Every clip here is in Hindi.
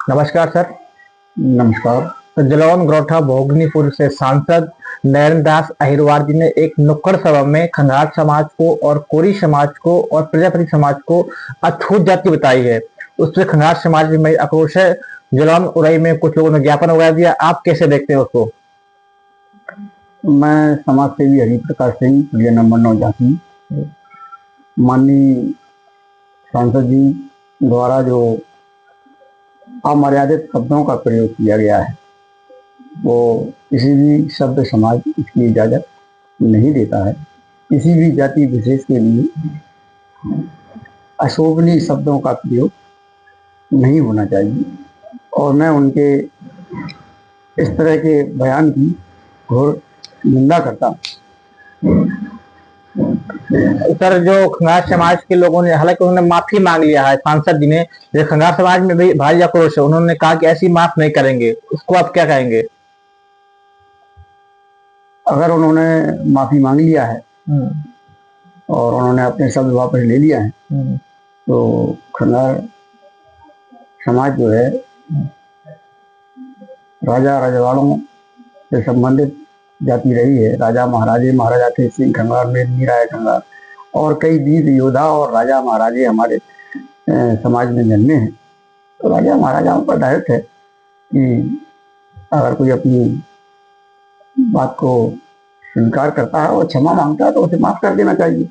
नमस्कार सर। नमस्कार। तो जलौन ग्रोठा भोगनीपुर से सांसद नरेंद्र दास अहिरवार जी ने एक नुक्कड़ सभा में खंगार समाज को और कोरी समाज को और प्रजापति समाज को अछूत जाति बताई है। उससे खंगार समाज में आक्रोश है। जलौन उरई में कुछ लोगों ने ज्ञापन वगैरह दिया, आप कैसे देखते हैं उसको? मैं समाज सेवी हरिप्रकाश सिंह, प्रिय नंबर 9 झांसी। माननीय सांसद जी द्वारा जो अमर्यादित शब्दों का प्रयोग किया गया है वो किसी भी शब्द समाज इसकी इजाजत नहीं देता है। किसी भी जाति विशेष के लिए अशोभनीय शब्दों का प्रयोग नहीं होना चाहिए और मैं उनके इस तरह के बयान की घोर निंदा करता हूँ। सर, जो खंगार समाज के लोगों ने, हालांकि उन्होंने माफी मांग लिया है सांसद जी ने, जो खंगार समाज में भी भारी आक्रोश है, उन्होंने कहा कि ऐसी माफ नहीं करेंगे, उसको आप क्या कहेंगे? अगर उन्होंने माफी मांग लिया है और उन्होंने अपने शब्द वापस ले लिया है तो खंगार समाज जो है राजा रजवाड़ों से संबंधित जाति रही है। राजा महाराजे, महाराजा थे सिंह खंगार, मेदनी राय खंगार और कई वीर योद्धा और राजा महाराजे हमारे समाज में जन्मे हैं। तो राजा महाराजाओं का दायित्व है कि अगर कोई अपनी बात को स्वीकार करता है और क्षमा मांगता है तो उसे माफ कर देना चाहिए।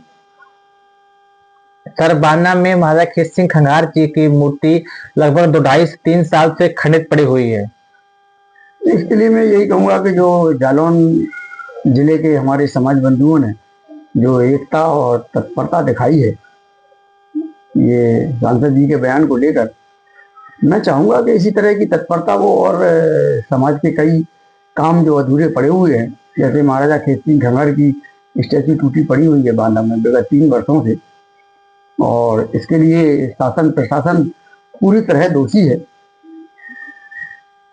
सर, बाना में महाराजा खेत सिंह खंगार जी की मूर्ति लगभग 2-2.5-3 साल से खंडित पड़ी हुई है। इसके लिए मैं यही कहूँगा कि जो जालौन जिले के हमारे समाज बंधुओं ने जो एकता और तत्परता दिखाई है ये सांसद जी के बयान को लेकर, मैं चाहूँगा कि इसी तरह की तत्परता वो और समाज के कई काम जो अधूरे पड़े हुए हैं, जैसे महाराजा खेत सिंह खंगार की स्टैचू टूटी पड़ी हुई है बांदा में विगत 3 वर्षों से, और इसके लिए शासन प्रशासन पूरी तरह दोषी है।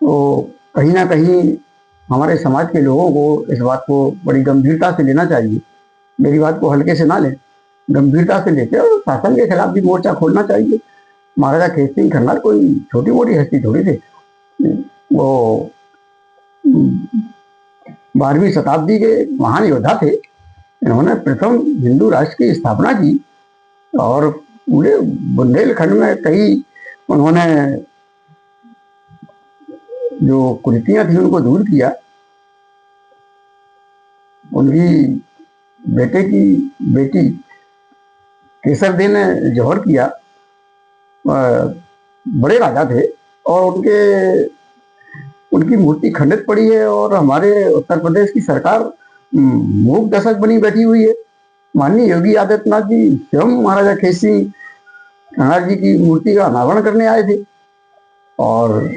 तो कहीं ना कहीं हमारे समाज के लोगों को इस बात को बड़ी गंभीरता से लेना चाहिए। मेरी बात को हल्के से ना लें, गंभीरता से लेकर और शासन के खिलाफ भी मोर्चा खोलना चाहिए। महाराजा खेत सिंह खंगार कोई छोटी मोटी हस्ती थोड़ी थे। वो 12वीं शताब्दी के महान योद्धा थे। इन्होंने प्रथम हिंदू राष्ट्र की स्थापना की और पूरे बुंदेलखंड में कई उन्होंने जो कुरीतियां थी उनको दूर किया। उनकी बेटे की बेटी केसर दे ने जौहर किया। बड़े राजा थे और उनकी मूर्ति खंडित पड़ी है और हमारे उत्तर प्रदेश की सरकार मूक दशक बनी बैठी हुई है। माननीय योगी आदित्यनाथ जी स्वयं महाराजा खेत सिंह खंगार जी की मूर्ति का अनावरण करने आए थे और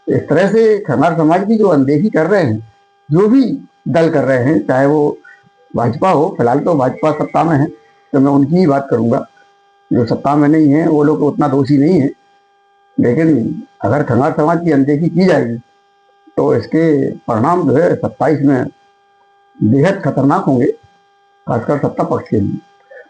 इस तरह से खंगार समाज की जो अनदेखी कर रहे हैं, जो भी दल कर रहे हैं, चाहे वो भाजपा हो, फिलहाल तो भाजपा सत्ता में है तो मैं उनकी ही बात करूंगा। जो सत्ता में नहीं है वो लोग उतना दोषी नहीं है, लेकिन अगर खंगार समाज की अनदेखी की जाएगी तो इसके परिणाम जो है 27 में बेहद खतरनाक होंगे, खासकर सत्ता पक्ष के लिए।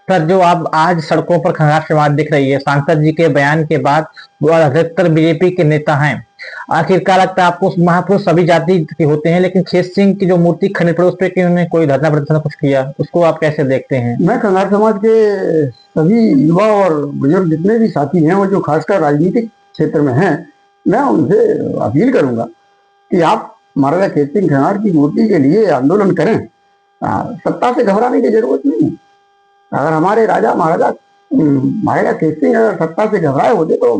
सर, जो आप आज सड़कों पर खंगार समाज दिख रही है सांसद जी के बयान के बाद, वो अधिकतर बीजेपी के नेता हैं। आखिर क्या लगता है आपको? महापुरुष सभी जाति के होते हैं, लेकिन खेत सिंह की जो मूर्ति खंडित पड़ी उस पर उन्होंने कोई धरना प्रदर्शन कुछ किया, उसको आप कैसे देखते हैं? मैं खंगार समाज के सभी युवा और बुजुर्ग जितने भी साथी हैं और जो खासकर राजनीतिक क्षेत्र में हैं, मैं उनसे अपील करूंगा कि आप महाराजा खेत सिंह खंगार की मूर्ति के लिए आंदोलन करें। सत्ता से घबराने की जरूरत नहीं। अगर हमारे राजा महाराजा खेत सिंह अगर सत्ता से घबराए होते तो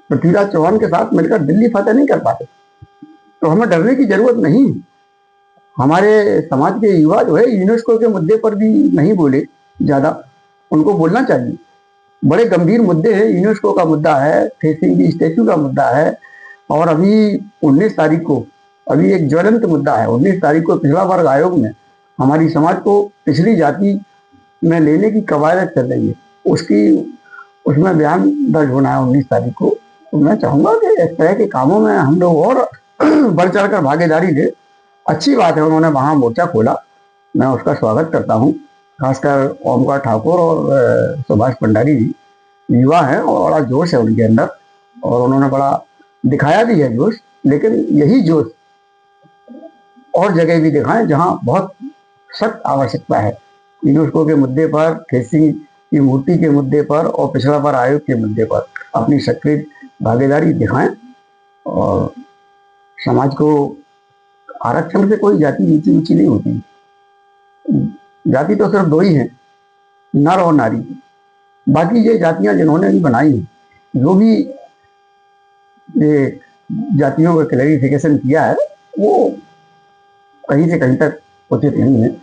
पृथ्वीराज चौहान के साथ मिलकर दिल्ली फतेह नहीं कर पाते। तो हमें डरने की जरूरत नहीं। हमारे समाज के युवा जो है यूनेस्को के मुद्दे पर भी नहीं बोले ज्यादा, उनको बोलना चाहिए। बड़े गंभीर मुद्दे हैं, यूनेस्को का मुद्दा है, खेत सिंह की स्टैचू का मुद्दा है और अभी 19 तारीख को अभी एक ज्वलंत मुद्दा है। 19 तारीख को पिछड़ा वर्ग आयोग में हमारी समाज को पिछड़ी जाति में लेने की कवायद चल रही है, उसमें बयान दर्ज होना है 19 तारीख को। तो मैं चाहूंगा कि इस तरह के कामों में हम लोग और बढ़ चढ़कर भागीदारी दे। अच्छी बात है उन्होंने वहां मोर्चा खोला, मैं उसका स्वागत करता हूँ। खासकर ओमकार ठाकुर और सुभाष भंडारी जी युवा हैं और बड़ा जोश है उनके अंदर। और उन्होंने बड़ा दिखाया भी है जोश, लेकिन यही जोश और जगह भी दिखाएं जहां बहुत सख्त आवश्यकता है। यूनेस्को के मुद्दे पर, खेसिंग की मूर्ति के मुद्दे पर और पिछड़ा वर्ग आयोग के मुद्दे पर अपनी सक्रिय भागीदारी दिखाएं और समाज को, आरक्षण से कोई जाति नीची ऊंची नहीं होती। जाति तो सिर्फ दो ही हैं, नर और नारी। बाकी ये जातियां जिन्होंने भी बनाई हैं, जो भी ये जातियों का क्लैरिफिकेशन किया है, वो कहीं से कहीं तक उचित नहीं है।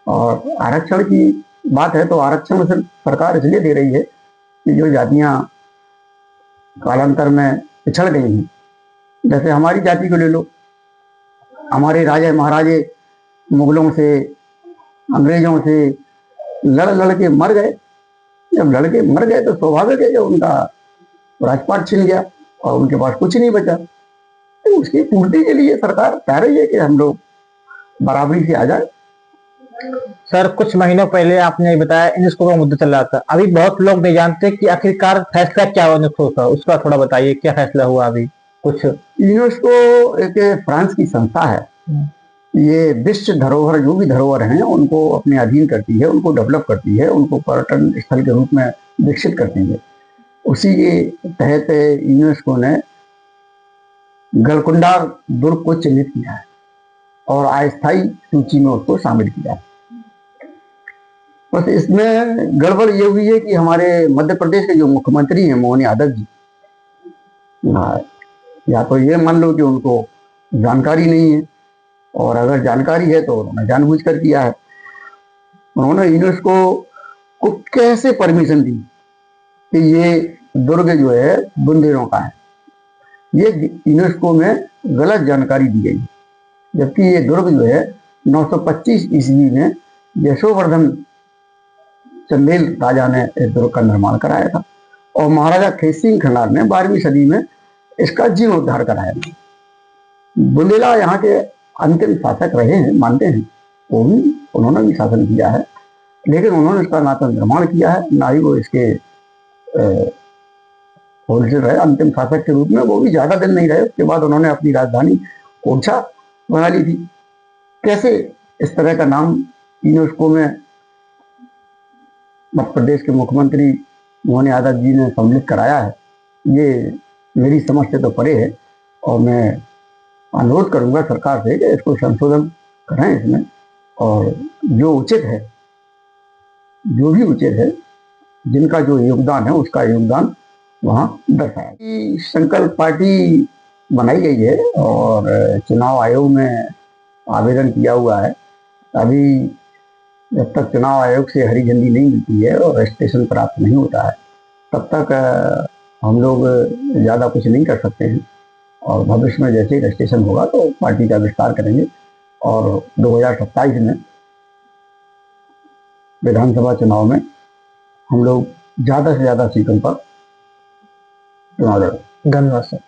और आरक्षण की बात है तो आरक्षण सिर्फ सरकार इसलिए दे रही है कि जो जातियां कालांतर में पिछड़ गई हैं, जैसे हमारी जाति को ले लो, हमारे राजा महाराजे मुगलों से, अंग्रेजों से लड़ लड़ के मर गए। जब लड़के मर गए तो स्वाभाविक है, जब उनका राजपाट छिन गया और उनके पास कुछ नहीं बचा, तो उसकी पूर्ति के लिए सरकार कह रही है कि हम लोग बराबरी से आ जाए। सर, कुछ महीनों पहले आपने बताया यूनेस्को का मुद्दा चल रहा था। अभी बहुत लोग नहीं जानते कि आखिरकार फैसला क्या हुआ यूनेस्को का, उसका थोड़ा बताइए, क्या फैसला हुआ अभी कुछ। यूनेस्को एक फ्रांस की संस्था है। ये विश्व धरोहर, जो भी धरोहर हैं उनको अपने अधीन करती है, उनको डेवलप करती है, उनको पर्यटन स्थल के रूप में विकसित करती है। उसी के तहत यूनेस्को ने गलकुंडा दुर्ग को चिन्हित किया है और अस्थायी सूची में उसको शामिल किया है। बस इसमें गड़बड़ ये हुई है कि हमारे मध्य प्रदेश के जो मुख्यमंत्री हैं मोहन यादव जी, या तो ये मान लो कि उनको जानकारी नहीं है, और अगर जानकारी है तो उन्होंने जानबूझकर किया है। उन्होंने यूनेस्को को कैसे परमिशन दी कि ये दुर्ग जो है बुंदेलों का है? ये यूनेस्को में गलत जानकारी दी गई, जबकि ये दुर्ग जो है 925 ईस्वी में यशोवर्धन चंदेल राजा ने इस दुर्ग का निर्माण कराया था और महाराजा खेसिंग खंडार ने 12वीं सदी में इसका जीर्णोद्धार कराया था। बुंदेला यहाँ के अंतिम शासक रहे हैं, मानते हैं, वो भी, उन्होंने भी शासन किया है, लेकिन उन्होंने इसका ना तो निर्माण किया है, ना ही वो इसके होलसेल रहे अंतिम शासक के रूप में। वो भी ज्यादा दिन नहीं रहे, उसके बाद उन्होंने अपनी राजधानी ओरछा बना ली थी। कैसे इस तरह का नाम यूनेस्को में मध्य प्रदेश के मुख्यमंत्री मोहन यादव जी ने सम्मिलित कराया है, ये मेरी समझ से तो परे है। और मैं अनुरोध करूंगा सरकार से कि इसको संशोधन करें इसमें, और जो उचित है, जो भी उचित है, जिनका जो योगदान है उसका योगदान वहाँ दर्शाया। संकल्प पार्टी बनाई गई है और चुनाव आयोग में आवेदन किया हुआ है। अभी जब तक चुनाव आयोग से हरी झंडी नहीं मिलती है और रजिस्ट्रेशन प्राप्त नहीं होता है, तब तक हम लोग ज़्यादा कुछ नहीं कर सकते हैं। और भविष्य में जैसे ही रजिस्ट्रेशन होगा तो पार्टी का विस्तार करेंगे और 2027 में विधानसभा चुनाव में हम लोग ज़्यादा से ज़्यादा सीटों पर चुनाव लड़ेंगे। धन्यवाद सर।